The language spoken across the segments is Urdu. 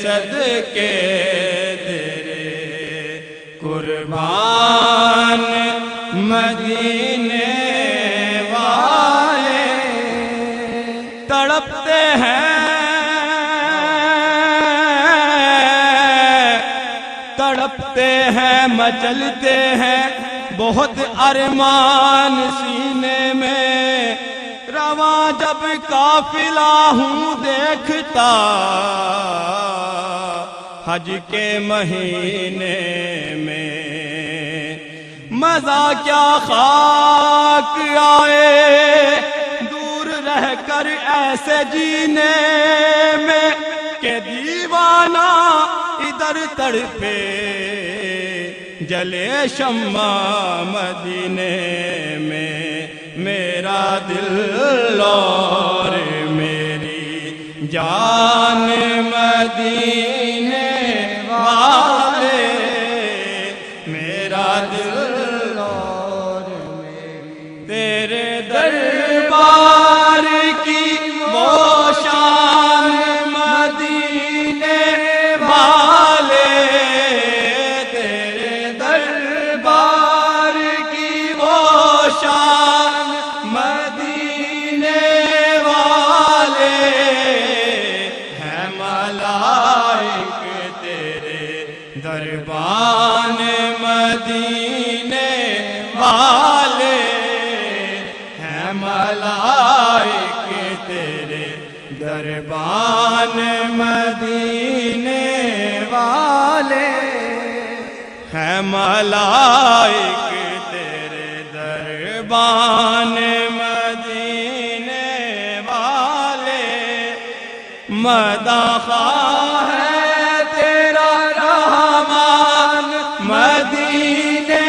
صدقے تیرے قربان مدینے والے تڑپتے ہیں مچلتے ہیں بہت ارمان سینے میں رواں جب قافلہ ہوں دیکھتا حج کے مہینے میں مزہ کیا خاک آئے دور رہ کر ایسے جینے میں کہ دیوانہ ادھر تڑپے جلے شمع مدینے میں میرا دل اور میری جان مدینے والے میرا دل اور میری تیرے دربار کی وہ شان مدینے والے شان مدینے والے ہیں ملائک تیرے دربان مدینے والے ہیں ملائک تیرے دربان مدینے والے ہیں ملائک دربان مدینے والے مداخواہ ہے تیرا رحمان مدینے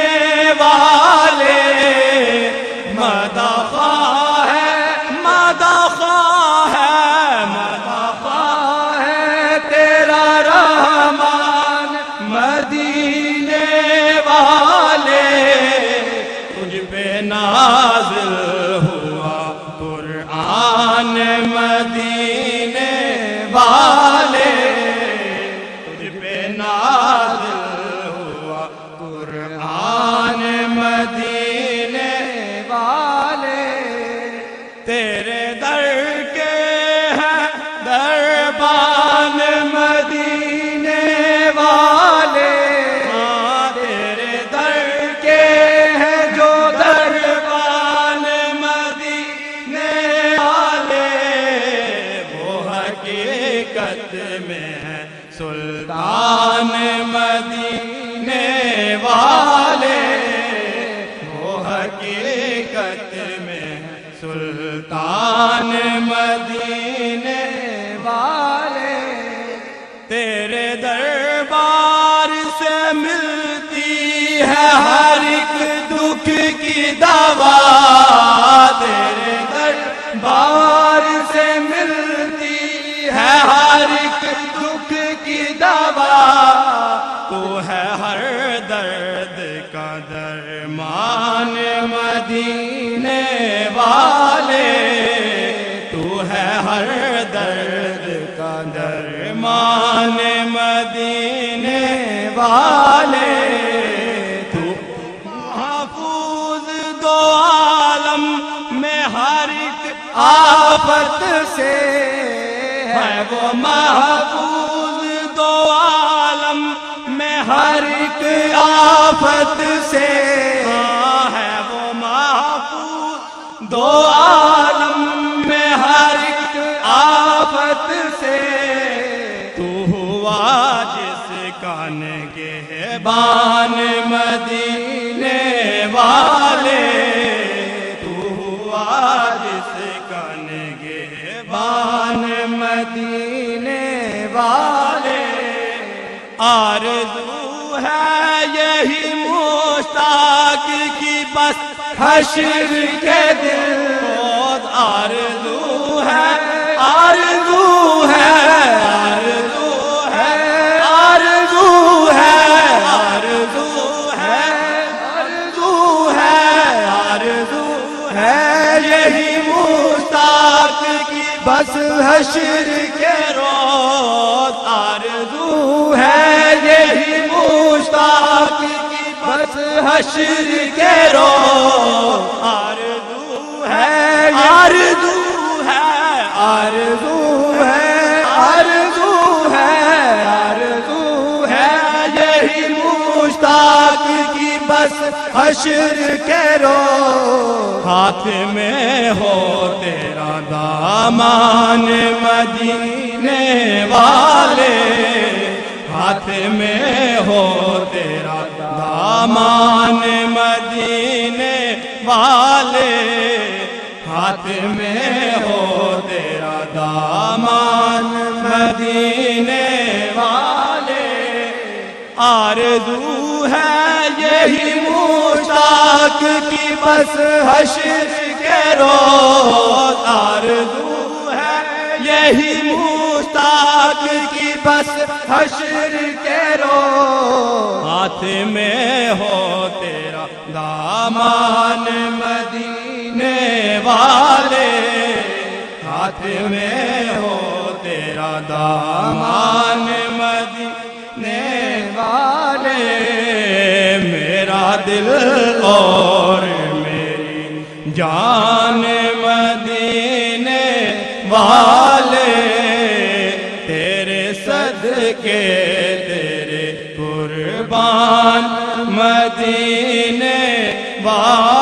والے مداخواہ ہے تیرا رحمان مدینے والے نازل ہوا قرآن مدینے والے تجھ پہ نازل ہوا قرآن مدینے والے تیرے در کے ہیں دربان مدینے والے تیرے در کے میں ہے سلطان مدینے والے وہ حقیقت میں ہے سلطان مدینے والے تیرے دربار سے ملتی ہے ہر ایک دکھ کی دوا تیرے دربار سے ملتی ہے ہر ایک دکھ کی دوا تو ہے ہر درد کا درمان مدینے والے تو ہے ہر درد کا درمان مدینے والے تو محفوظ دو عالم میں ہر ایک آفت سے ہے وہ محفوظ دو عالم میں ہر ایک آفت سے ہے وہ محفوظ دو عالم میں ہر ایک آفت سے تو ہوا جس کا نگہبان مدینے والے تو ہوا جس کا نگہبان مدینے والے آرزو ہے یہی مشتاق کی بس حشر کے دل آرزو ہے آرزو ہے آرزو ہے آرزو ہے آرزو ہے آرزو ہے آرزو ہے یہی مشتاق کی بس حشر کے روز آرزو بس حشر کے روز آرزو ہے آرزو ہے آرزو ہے آرزو ہے آرزو ہے یہی مشتاق کی بس حشر کے روز ہاتھ میں ہو تیرا دامان مدینے والے ہاتھ میں ہو تیرا دامان مدینے والے ہاتھ میں ہو تیرا دامان مدینے والے آرزو ہے یہی مشتاق کی بس حشر کے روز آرزو ہے یہی مشتاق کی بس حشر کے روز ہاتھ میں ہو تیرا دامان مدینے والے ہاتھ میں ہو تیرا دامان مدینے والے میرا دل اور میری جان مدینے والے تیرے صدقے تیرے قربان مدینے والے